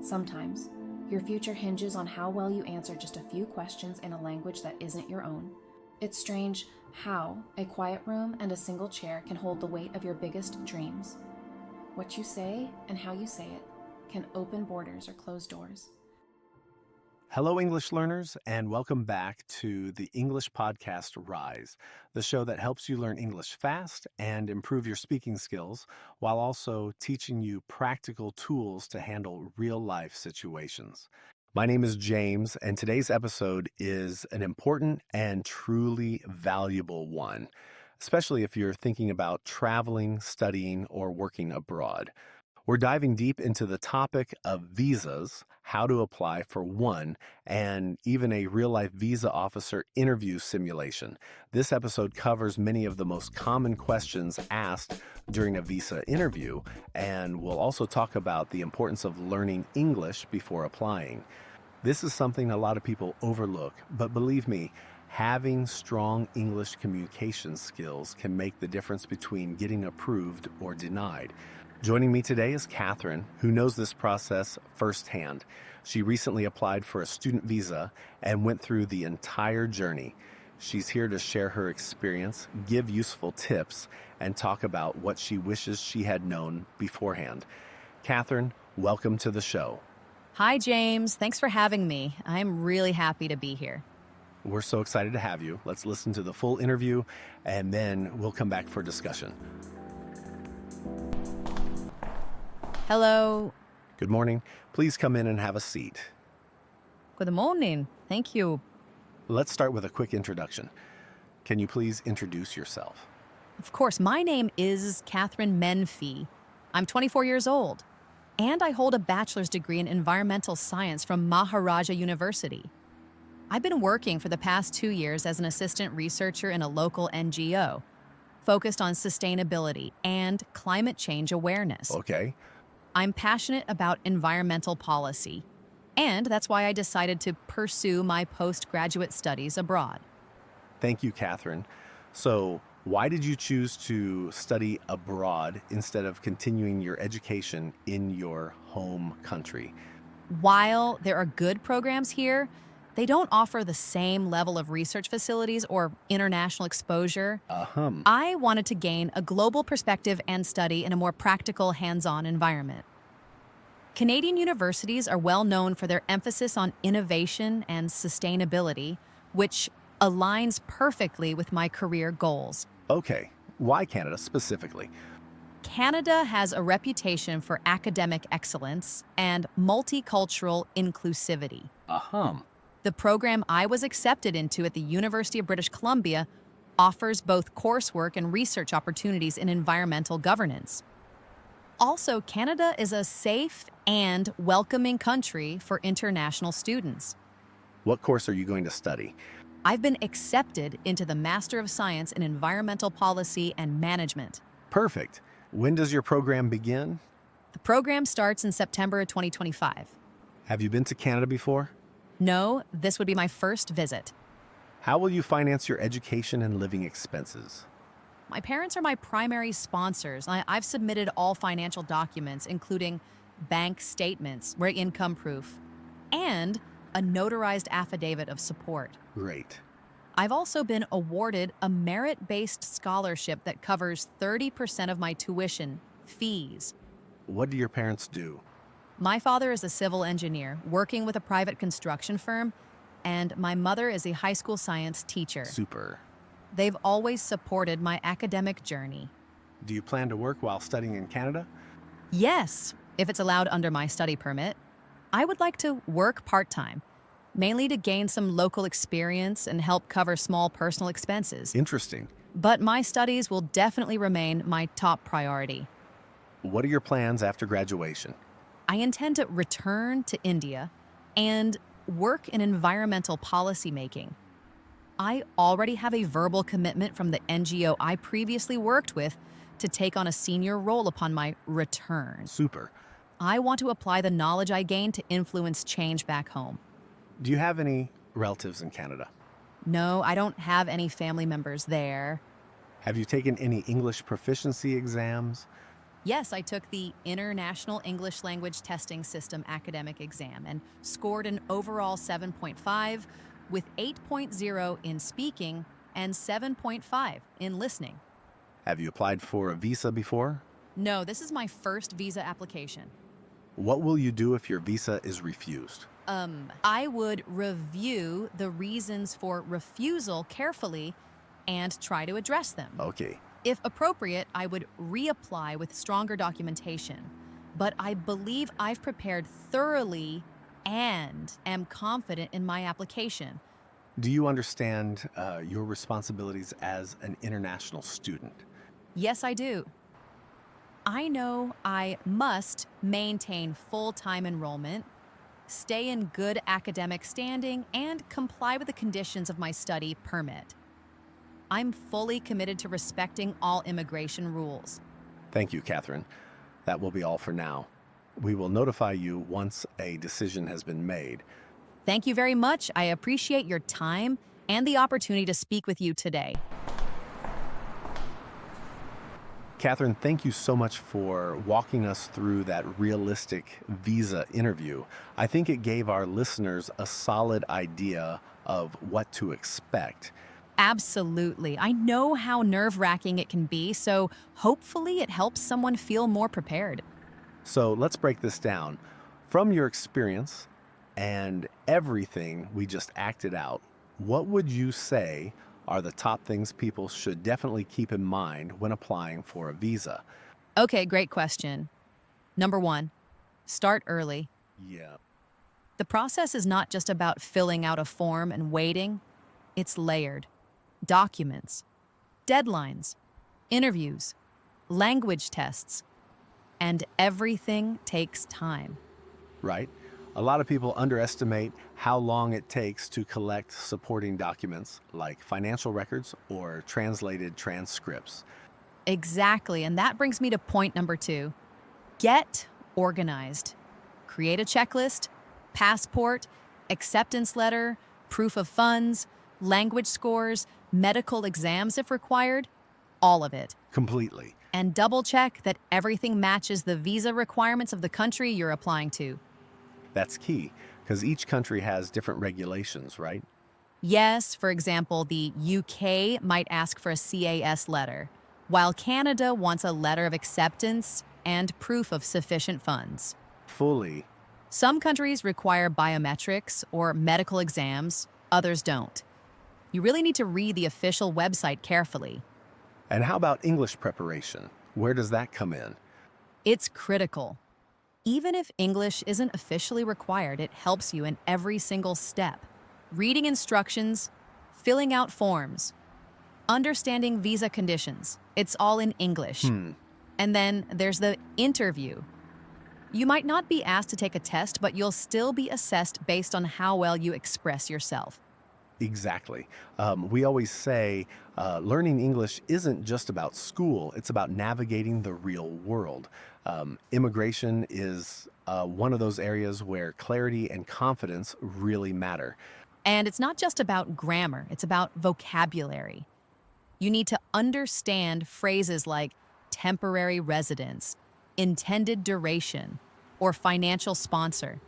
Sometimes, your future hinges on how well you answer just a few questions in a language that isn't your own. It's strange how a quiet room and a single chair can hold the weight of your biggest dreams. What you say and how you say it can open borders or close doors. Hello, English learners, and welcome back to the English podcast Rise, the show that helps you learn English fast and improve your speaking skills while also teaching you practical tools to handle real-life situations. My name is James, and today's episode is an important and truly valuable one, especially if you're thinking about traveling, studying, or working abroad. We're diving deep into the topic of visas, how to apply for one, and even a real-life visa officer interview simulation. This episode covers many of the most common questions asked during a visa interview, and we'll also talk about the importance of learning English before applying. This is something a lot of people overlook, but believe me, having strong English communication skills can make the difference between getting approved or denied. Joining me today is Catherine, who knows this process firsthand. She recently applied for a student visa and went through the entire journey. She's here to share her experience, give useful tips, and talk about what she wishes she had known beforehand. Catherine, welcome to the show. Hi, James. Thanks for having me. I'm really happy to be here. We're so excited to have you. Let's listen to the full interview, and then we'll come back for discussion. Hello. Good morning. Please come in and have a seat. Good morning. Thank you. Let's start with a quick introduction. Can you please introduce yourself? Of course, my name is Catherine Menfee. I'm 24 years old, and I hold a bachelor's degree in environmental science from Maharaja University. I've been working for the past 2 years as an assistant researcher in a local NGO, focused on sustainability and climate change awareness. Okay. I'm passionate about environmental policy, and that's why I decided to pursue my postgraduate studies abroad. Thank you, Catherine. So, why did you choose to study abroad instead of continuing your education in your home country? While there are good programs here, they don't offer the same level of research facilities or international exposure. I wanted to gain a global perspective and study in a more practical, hands-on environment. Canadian universities are well known for their emphasis on innovation and sustainability, which aligns perfectly with my career goals. Okay. Why Canada specifically? Canada has a reputation for academic excellence and multicultural inclusivity. The program I was accepted into at the University of British Columbia offers both coursework and research opportunities in environmental governance. Also, Canada is a safe and welcoming country for international students. What course are you going to study? I've been accepted into the Master of Science in Environmental Policy and Management. Perfect. When does your program begin? The program starts in September of 2025. Have you been to Canada before? No, this would be my first visit. How will you finance your education and living expenses? My parents are my primary sponsors. I've submitted all financial documents, including bank statements, income proof, and a notarized affidavit of support. Great. I've also been awarded a merit-based scholarship that covers 30% of my tuition fees. What do your parents do? My father is a civil engineer working with a private construction firm, and my mother is a high school science teacher. Super. They've always supported my academic journey. Do you plan to work while studying in Canada? Yes, if it's allowed under my study permit. I would like to work part-time, mainly to gain some local experience and help cover small personal expenses. Interesting. But my studies will definitely remain my top priority. What are your plans after graduation? I intend to return to India and work in environmental policy making. I already have a verbal commitment from the NGO I previously worked with to take on a senior role upon my return. Super. I want to apply the knowledge I gained to influence change back home. Do you have any relatives in Canada? No, I don't have any family members there. Have you taken any English proficiency exams? Yes, I took the International English Language Testing System academic exam and scored an overall 7.5 with 8.0 in speaking and 7.5 in listening. Have you applied for a visa before? No, this is my first visa application. What will you do if your visa is refused? I would review the reasons for refusal carefully and try to address them. Okay. If appropriate, I would reapply with stronger documentation. But I believe I've prepared thoroughly and am confident in my application. Do you understand your responsibilities as an international student? Yes, I do. I know I must maintain full-time enrollment, stay in good academic standing, and comply with the conditions of my study permit. I'm fully committed to respecting all immigration rules. Thank you, Catherine. That will be all for now. We will notify you once a decision has been made. Thank you very much. I appreciate your time and the opportunity to speak with you today. Catherine, thank you so much for walking us through that realistic visa interview. I think it gave our listeners a solid idea of what to expect. Absolutely. I know how nerve-wracking it can be, so hopefully it helps someone feel more prepared. So let's break this down. From your experience and everything we just acted out, what would you say are the top things people should definitely keep in mind when applying for a visa? Okay, great question. Number 1, start early. Yeah. The process is not just about filling out a form and waiting. It's layered. Documents, deadlines, interviews, language tests, and everything takes time. Right? A lot of people underestimate how long it takes to collect supporting documents like financial records or translated transcripts. Exactly, and that brings me to point number 2. Get organized. Create a checklist, passport, acceptance letter, proof of funds, language scores, medical exams if required, all of it. Completely. And double check that everything matches the visa requirements of the country you're applying to. That's key, because each country has different regulations, right? Yes, for example, the UK might ask for a CAS letter, while Canada wants a letter of acceptance and proof of sufficient funds. Fully. Some countries require biometrics or medical exams, others don't. You really need to read the official website carefully. And how about English preparation? Where does that come in? It's critical. Even if English isn't officially required, it helps you in every single step. Reading instructions, filling out forms, understanding visa conditions. It's all in English. And then there's the interview. You might not be asked to take a test, but you'll still be assessed based on how well you express yourself. Exactly. We always say learning English isn't just about school, it's about navigating the real world. Immigration is one of those areas where clarity and confidence really matter. And it's not just about grammar, it's about vocabulary. You need to understand phrases like temporary residence, intended duration, or financial sponsor.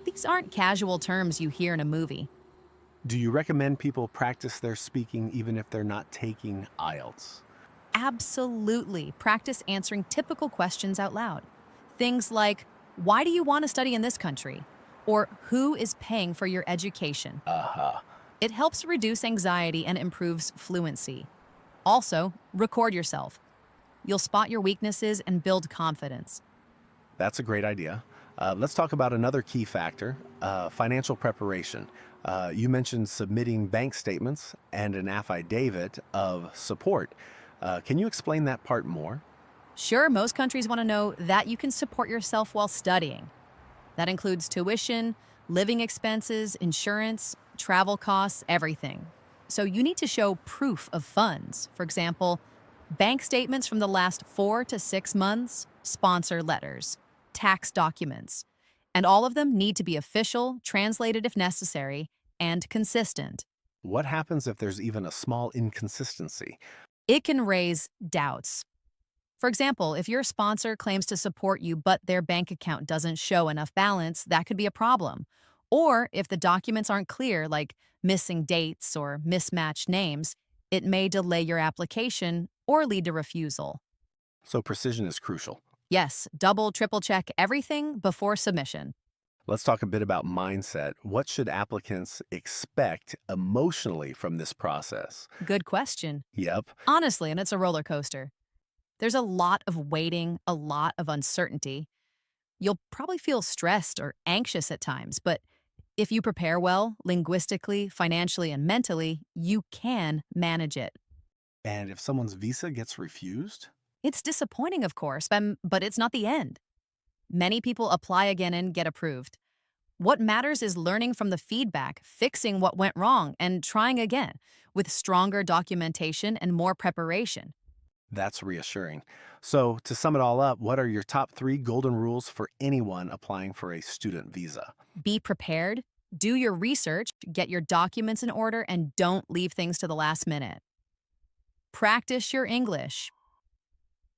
These aren't casual terms you hear in a movie. Do you recommend people practice their speaking even if they're not taking IELTS? Absolutely. Practice answering typical questions out loud. Things like, why do you want to study in this country? Or who is paying for your education? It helps reduce anxiety and improves fluency. Also, record yourself. You'll spot your weaknesses and build confidence. That's a great idea. Let's talk about another key factor, financial preparation. You mentioned submitting bank statements and an affidavit of support. Can you explain that part more? Sure, most countries want to know that you can support yourself while studying. That includes tuition, living expenses, insurance, travel costs, everything. So you need to show proof of funds. For example, bank statements from the last 4 to 6 months, sponsor letters, tax documents. And all of them need to be official, translated if necessary, and consistent. What happens if there's even a small inconsistency? It can raise doubts. For example, if your sponsor claims to support you but their bank account doesn't show enough balance, that could be a problem. Or if the documents aren't clear, like missing dates or mismatched names, it may delay your application or lead to refusal. So precision is crucial. Yes, double, triple check everything before submission. Let's talk a bit about mindset. What should applicants expect emotionally from this process? Good question. Yep. Honestly, and it's a roller coaster. There's a lot of waiting, a lot of uncertainty. You'll probably feel stressed or anxious at times, but if you prepare well, linguistically, financially, and mentally, you can manage it. And if someone's visa gets refused? It's disappointing, of course, but it's not the end. Many people apply again and get approved. What matters is learning from the feedback, fixing what went wrong, and trying again with stronger documentation and more preparation. That's reassuring. So, to sum it all up, what are your top 3 golden rules for anyone applying for a student visa? Be prepared, do your research, get your documents in order, and don't leave things to the last minute. Practice your English,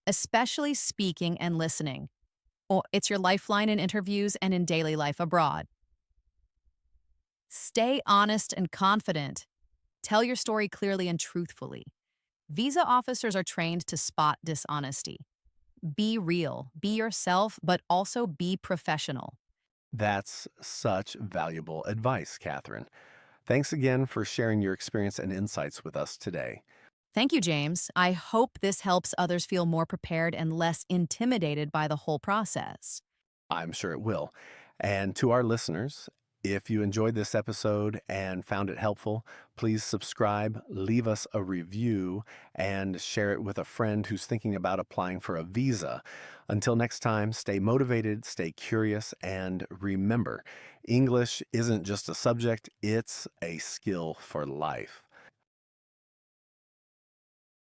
especially speaking and listening. It's your lifeline in interviews and in daily life abroad. Stay honest and confident. Tell your story clearly and truthfully. Visa officers are trained to spot dishonesty. Be real, be yourself, but also be professional. That's such valuable advice, Catherine. Thanks again for sharing your experience and insights with us today. Thank you, James. I hope this helps others feel more prepared and less intimidated by the whole process. I'm sure it will. And to our listeners, if you enjoyed this episode and found it helpful, please subscribe, leave us a review, and share it with a friend who's thinking about applying for a visa. Until next time, stay motivated, stay curious, and remember, English isn't just a subject, it's a skill for life.